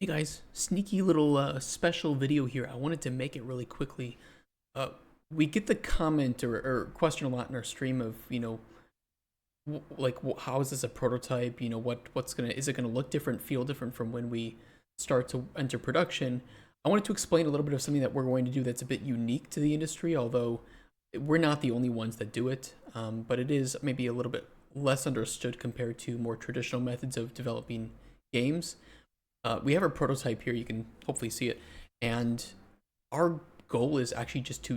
Hey guys, sneaky little special video here. I wanted to make it really quickly. Uh, we get the comment or question a lot in our stream of, how is this a prototype? Is it gonna look different, feel different from when we start to enter production? I wanted to explain a little bit of something that we're going to do that's a bit unique to the industry, although we're not the only ones that do it. But it is maybe a little bit less understood compared to more traditional methods of developing games. We have our prototype here. You can hopefully see it. And our goal is actually just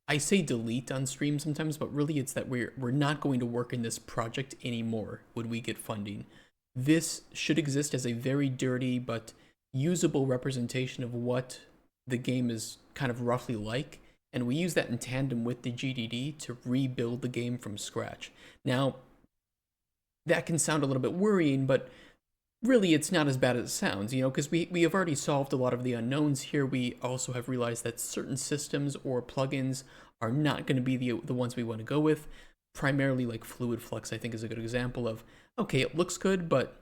I say delete on stream sometimes, but really it's that we're not going to work in this project anymore when we get funding. This should exist as a very dirty but usable representation of what the game is kind of roughly like. And we use that in tandem with the GDD to rebuild the game from scratch. Now, that can sound a little bit worrying, but really it's not as bad as it sounds, because we have already solved a lot of the unknowns here. We also have realized that certain systems or plugins are not going to be the ones we want to go with. Primarily like Fluid Flux, I think, is a good example of, okay, it looks good, but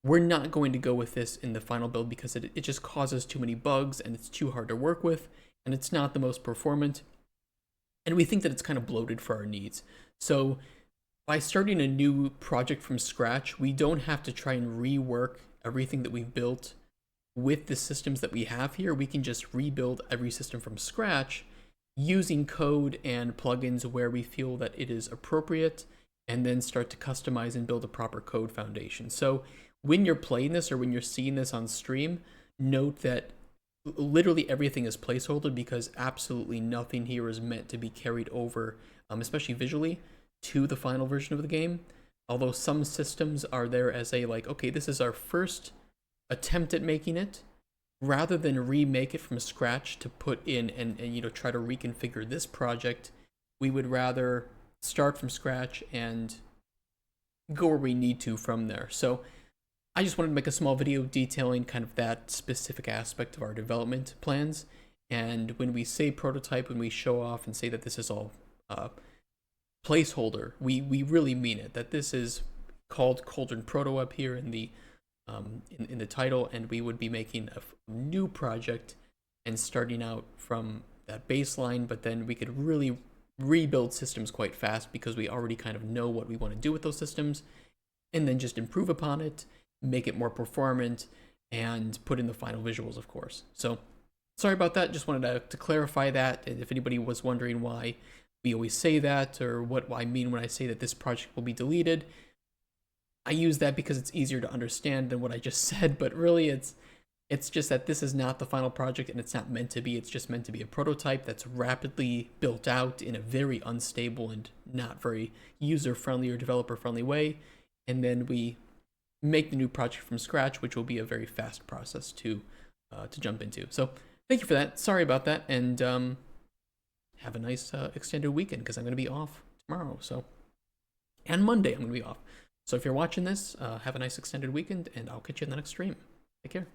we're not going to go with this in the final build because it just causes too many bugs and it's too hard to work with and it's not the most performant. And we think that it's kind of bloated for our needs. So by starting a new project from scratch, we don't have to try and rework everything that we've built with the systems that we have here. We can just rebuild every system from scratch using code and plugins where we feel that it is appropriate, and then start to customize and build a proper code foundation. So when you're playing this or when you're seeing this on stream, note that literally everything is placeholder because absolutely nothing here is meant to be carried over, especially visually, to the final version of the game. Although some systems are there as a okay, this is our first attempt at making it, rather than remake it from scratch to put in and try to reconfigure this project. We would rather start from scratch and go where we need to from there. So I just wanted to make a small video detailing kind of that specific aspect of our development plans. And when we say prototype, when we show off and say that this is all placeholder, we really mean it. That this is called Cauldron Proto up here in the in the title, and we would be making a new project and starting out from that baseline. But then we could really rebuild systems quite fast because we already kind of know what we want to do with those systems, and then just improve upon it, make it more performant, and put in the final visuals, of course. So sorry about that. Just wanted to clarify that. And if anybody was wondering why we always say that, or what I mean when I say that this project will be deleted, I use that because it's easier to understand than what I just said. But really it's just that this is not the final project, and it's not meant to be. It's just meant to be a prototype that's rapidly built out in a very unstable and not very user-friendly or developer-friendly way. And then we make the new project from scratch, which will be a very fast process to jump into. So thank you for that. Sorry about that, and have a nice extended weekend, because I'm going to be off tomorrow. So, and Monday I'm going to be off. So if you're watching this, have a nice extended weekend, and I'll catch you in the next stream. Take care.